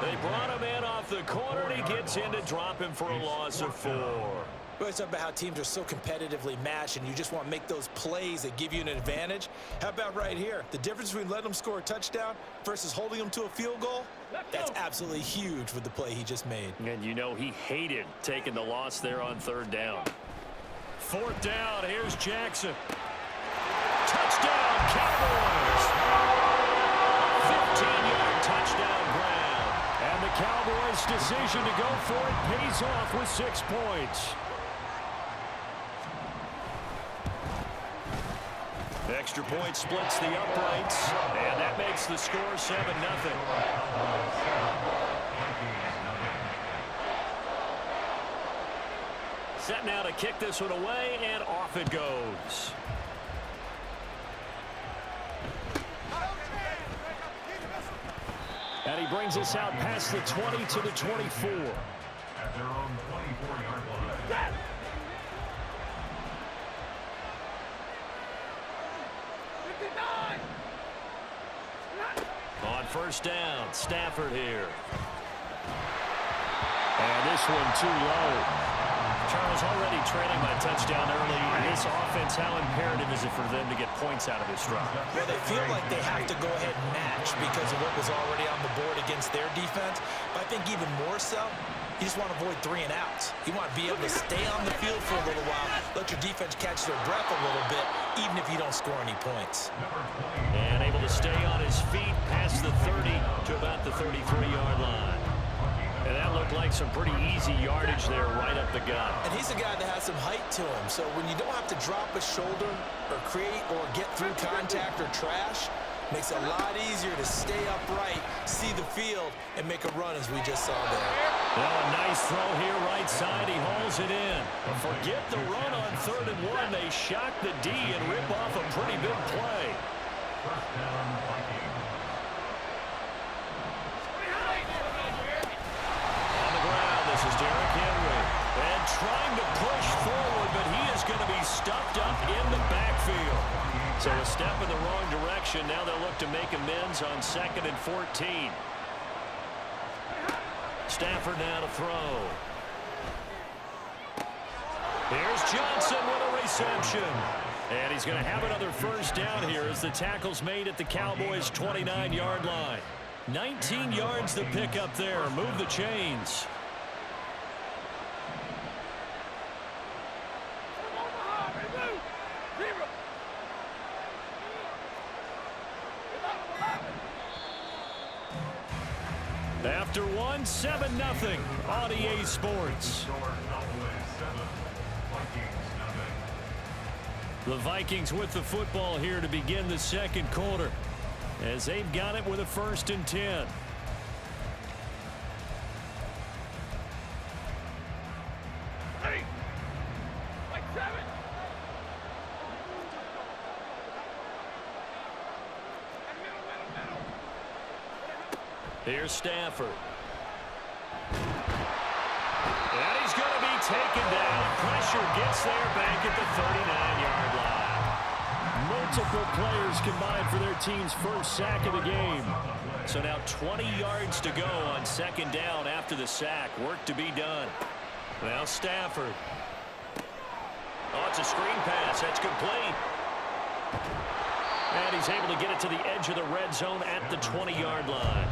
They brought him in off the corner, and he gets in to drop him for a loss of 4. We always talk about how teams are so competitively matched, and you just want to make those plays that give you an advantage. How about right here? The difference between letting them score a touchdown versus holding them to a field goal, that's absolutely huge with the play he just made. And you know he hated taking the loss there on 3rd down. 4th down, here's Jackson. Touchdown, Cowboys! 15-yard touchdown grab. And the Cowboys' decision to go for it pays off with 6 points. Extra point splits the uprights, and that makes the score 7-0. Set now to kick this one away, and off it goes. And he brings us out past the 20 to the 24. At their own 24-yard line. On 1st down, Stafford here. And this one too low. Charles already trailing by touchdown early. This offense, how imperative is it for them to get points out of this drive? Well, they feel like they have to go ahead and match because of what was already on the board against their defense. But I think even more so, you just want to avoid 3 and outs. You want to be able to stay on the field for a little while, let your defense catch their breath a little bit, even if you don't score any points. And able to stay on his feet past the 30 to about the 33-yard line. And that looked like some pretty easy yardage there right up the gut. And he's a guy that has some height to him. So when you don't have to drop a shoulder or create or get through contact or trash, makes it a lot easier to stay upright, see the field, and make a run as we just saw there. Well, a nice throw here right side. He hauls it in. But forget the run on 3rd and 1. They shock the D and rip off a pretty big play. First down, Vikings. This is Derrick Henry. And trying to push forward, but he is going to be stuffed up in the backfield. So a step in the wrong direction. Now they'll look to make amends on 2nd and 14. Stafford now to throw. Here's Johnson with a reception. And he's going to have another 1st down here as the tackle's made at the Cowboys' 29-yard line. 19 yards to pick up there. Move the chains. After 1, 7-0 on EA Sports. The Vikings with the football here to begin the 2nd quarter as they've got it with a 1st and 10. Here's Stafford. And he's going to be taken down. Pressure gets there back at the 39-yard line. Multiple players combined for their team's 1st sack of the game. So now 20 yards to go on 2nd down after the sack. Work to be done. Now Stafford. Oh, it's a screen pass. That's complete. And he's able to get it to the edge of the red zone at the 20-yard line.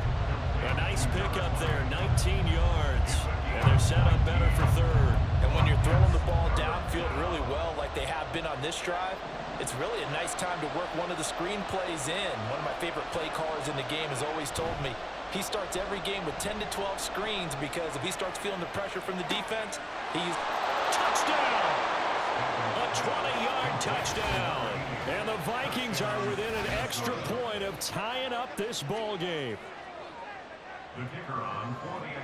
A nice pickup there, 19 yards. And they're set up better for 3rd. And when you're throwing the ball downfield really well like they have been on this drive, it's really a nice time to work one of the screen plays in. One of my favorite play callers in the game has always told me he starts every game with 10 to 12 screens because if he starts feeling the pressure from the defense, he's... Touchdown! A 20-yard touchdown. And the Vikings are within an extra point of tying up this ball game.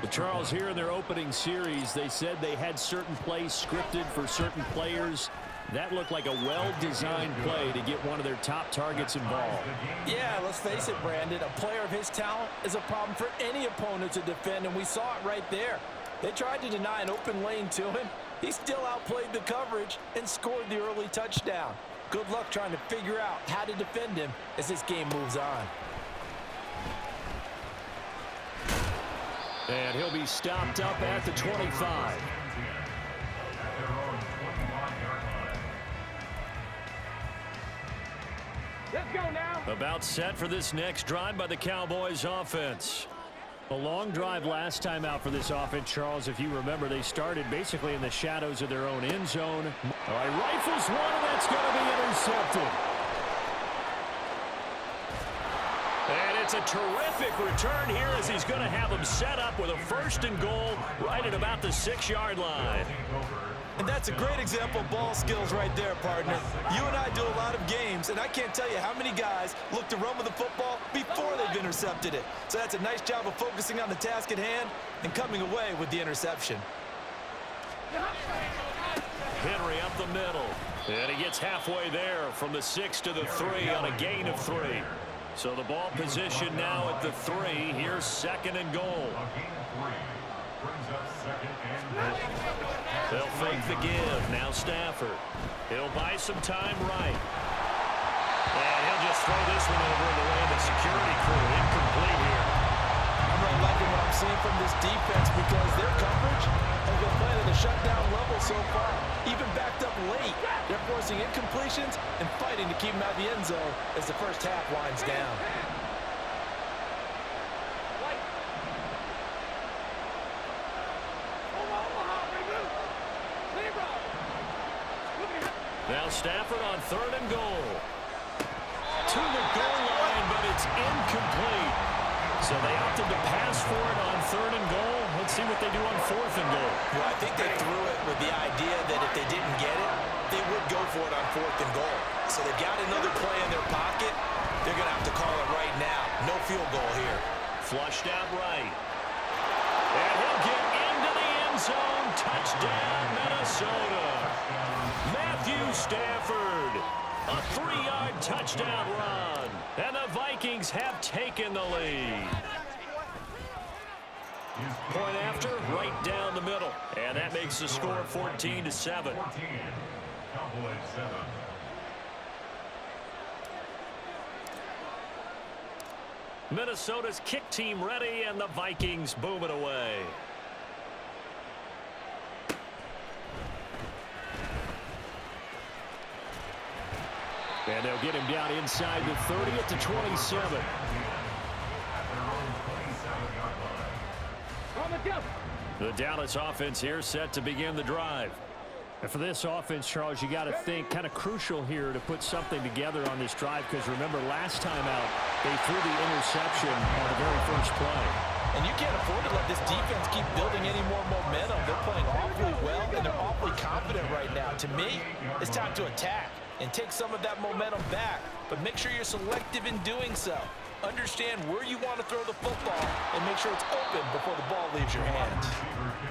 The Charles, here in their opening series, they said they had certain plays scripted for certain players. That looked like a well-designed play to get one of their top targets involved. Yeah, let's face it, Brandon. A player of his talent is a problem for any opponent to defend, and we saw it right there. They tried to deny an open lane to him. He still outplayed the coverage and scored the early touchdown. Good luck trying to figure out how to defend him as this game moves on. And he'll be stopped up at the 25. Let's go now. About set for this next drive by the Cowboys offense. A long drive last time out for this offense, Charles. If you remember, they started basically in the shadows of their own end zone. All right, rifles one, and that's going to be intercepted. And it's a terrific return here as he's going to have them set up with a 1st and goal right at about the 6-yard line. And that's a great example of ball skills right there, partner. You and I do a lot of games, and I can't tell you how many guys look to run with the football before they've intercepted it. So that's a nice job of focusing on the task at hand and coming away with the interception. Henry up the middle. And he gets halfway there from the 6 to the 3 on a gain of 3. So the ball position now at the 3. Here's 2nd and goal. They'll fake the give. Now Stafford. He'll buy some time right. And he'll just throw this one over in the way of the security crew. Incomplete here. I'm really liking what I'm seeing from this defense because their coverage has been playing at a shutdown level so far. Even backed up late. They're forcing incompletions and fighting to keep them out of the end zone as the first half winds down. Now Stafford on 3rd and goal. To the goal line, but it's incomplete. So they opted to pass for it on 3rd and goal. Let's see what they do on 4th and goal. Well, I think they threw it with the idea that if they didn't get it, they would go for it on 4th and goal. So they've got another play in their pocket. They're going to have to call it right now. No field goal here. Flushed out right. And he'll get into the end zone. Touchdown, Minnesota. Matthew Stafford. A 3-yard touchdown run. And the Vikings have taken the lead. Point after, right down the middle. And that makes the score 14-7. Minnesota's kick team ready, and the Vikings boom it away. And they'll get him down inside the 30 at the 27. The Dallas offense here set to begin the drive. And for this offense, Charles, you got to think kind of crucial here to put something together on this drive, because remember last time out they threw the interception on the very first play. And you can't afford to let this defense keep building any more momentum. They're playing awfully well, and they're awfully confident right now. To me, it's time to attack and take some of that momentum back. But make sure you're selective in doing so. Understand where you want to throw the football and make sure it's open before the ball leaves your hands.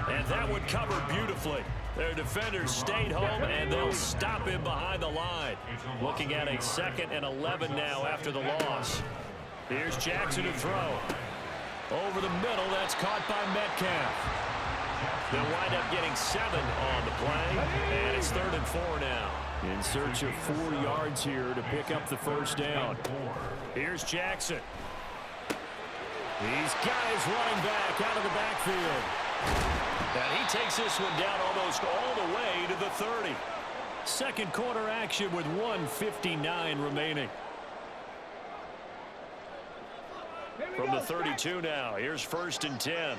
And that one covered beautifully. Their defenders stayed home, and they'll stop him behind the line. Looking at a 2nd and 11 now after the loss. Here's Jackson to throw. Over the middle, that's caught by Metcalf. They'll wind up getting 7 on the play, and it's 3rd and 4 now. In search of 4 yards here to pick up the first down. Here's Jackson. He's got his running back out of the backfield. And he takes this one down almost all the way to the 30. Second quarter action with 1:59 remaining. From the 32 now, here's 1st and 10.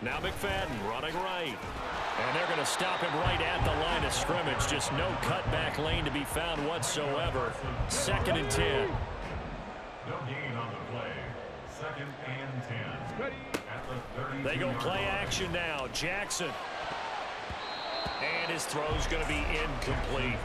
Now McFadden running right. And they're going to stop him right at the line of scrimmage. Just no cutback lane to be found whatsoever. 2nd and 10. No gain on the play. 2nd and 10. At the 32. They go play action now. Jackson. And his throw's going to be incomplete.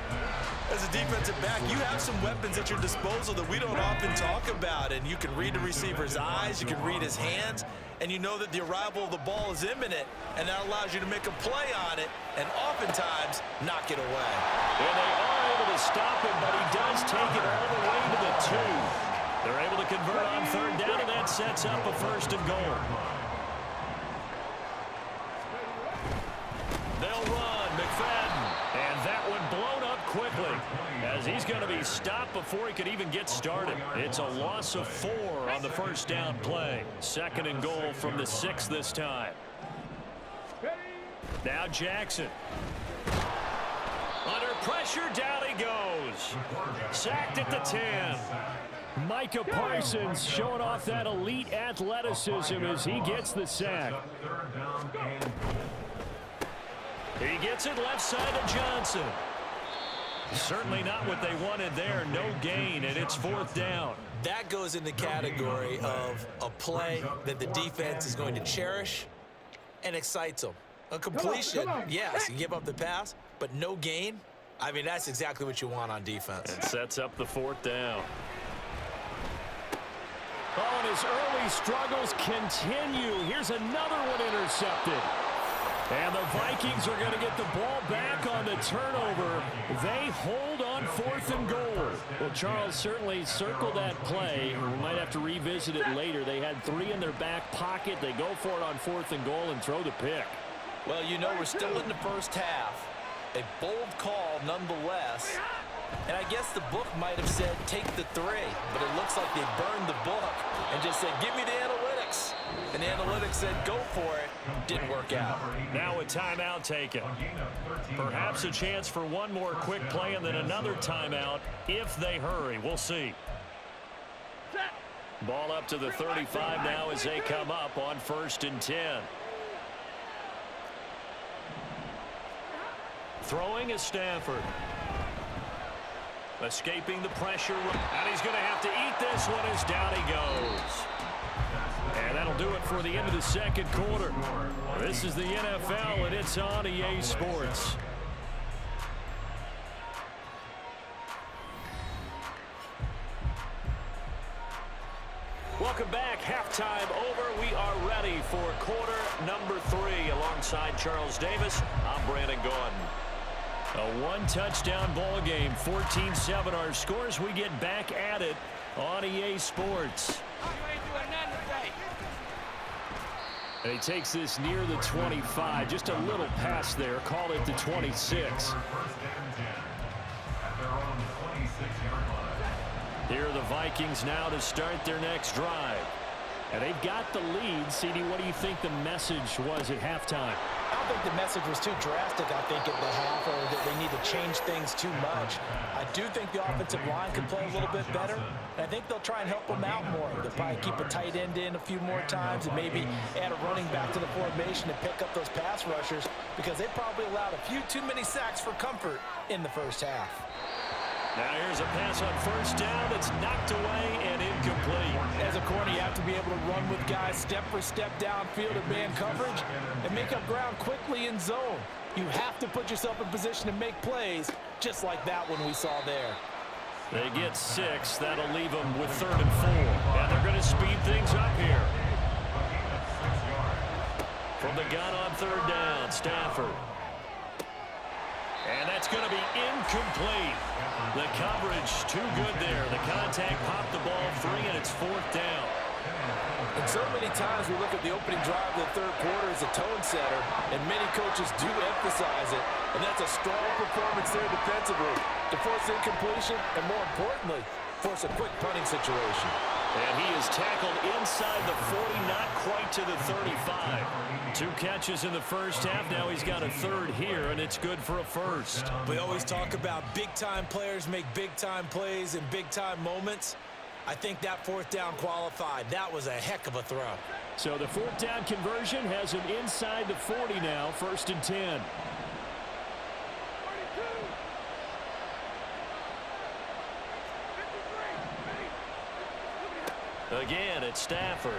As a defensive back, you have some weapons at your disposal that we don't often talk about. And you can read the receiver's eyes, you can read his hands, and you know that the arrival of the ball is imminent, and that allows you to make a play on it and oftentimes knock it away. And they are able to stop him, but he does take it all the way to the 2. They're able to convert on 3rd down, and that sets up a 1st and goal. They'll run. McFadden. And that one blown up quickly as as he's going to be stopped before he could even get started. It's a loss of 4 on the first down play. 2nd and goal from the 6 this time. Now Jackson. Under pressure, down he goes. Sacked at the 10. Micah Parsons showing off that elite athleticism as he gets the sack. He gets it left side to Johnson. Certainly not what they wanted there. No gain, and it's 4th down. That goes in the category of a play that the defense is going to cherish and excites them. A completion, yes, you give up the pass, but no gain. I mean, that's exactly what you want on defense. And sets up the 4th down. Oh, and his early struggles continue. Here's another one intercepted. And the Vikings are going to get the ball back on the turnover. They hold on 4th and goal. Well, Charles certainly circled that play. We might have to revisit it later. They had 3 in their back pocket. They go for it on 4th and goal and throw the pick. Well, you know, we're still in the first half. A bold call nonetheless. And I guess the book might have said take the 3, but it looks like they burned the book and just said give me the analytics. And the analytics said go for it. Didn't work out. Now a timeout taken. Perhaps a chance for one more quick play and then another timeout if they hurry. We'll see. Ball up to the 35 now as they come up on 1st and 10. Throwing is Stafford. Escaping the pressure. And he's going to have to eat this one as down he goes. And that'll do it for the end of the 2nd quarter. This is the NFL, and it's on EA Sports. Welcome back. Halftime over. We are ready for quarter number 3. Alongside Charles Davis, I'm Brandon Gaudin. A 1-touchdown ball game, 14-7 our scores. We get back at it on EA Sports. And he takes this near the 25. Just a little pass there. Call it the 26. Here are the Vikings now to start their next drive. And they've got the lead. CD, what do you think the message was at halftime? I don't think the message was too drastic, I think, at the half, or that they need to change things too much. I do think the offensive line can play a little bit better, and I think they'll try and help them out more. They'll probably keep a tight end in a few more times and maybe add a running back to the formation and pick up those pass rushers because they probably allowed a few too many sacks for comfort in the first half. Now here's a pass on 1st down that's knocked away and incomplete. As a corner, you have to be able to run with guys step for step downfield in man coverage and make up ground quickly in zone. You have to put yourself in position to make plays, just like that one we saw there. They get 6. That'll leave them with 3rd and 4. And they're going to speed things up here. From the gun on 3rd down, Stafford. And that's going to be incomplete. The coverage too good there. The contact popped the ball free, and it's 4th down. And so many times we look at the opening drive of the 3rd quarter as a tone setter, and many coaches do emphasize it. And that's a strong performance there defensively to force incompletion and, more importantly, force a quick punting situation. And he is tackled inside the 40, not quite to the 35. 2 catches in the first half. Now he's got a 3rd here, and it's good for a 1st. We always talk about big-time players make big-time plays in big-time moments. I think that 4th down qualified. That was a heck of a throw. So the 4th down conversion has him inside the 40 now, 1st and 10. Again, it's Stafford.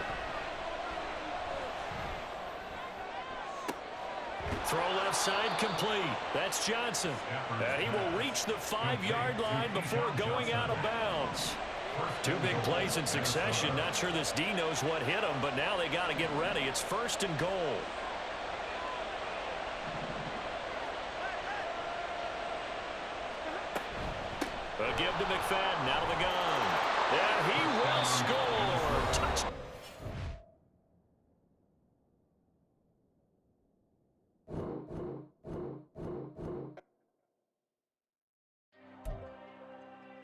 Throw left side complete. That's Johnson. He will reach the 5-yard line before going out of bounds. 2 big plays in succession. Not sure this D knows what hit him, but now they got to get ready. It's 1st and goal. A give to McFadden out of the gun. And he will score. Touchdown.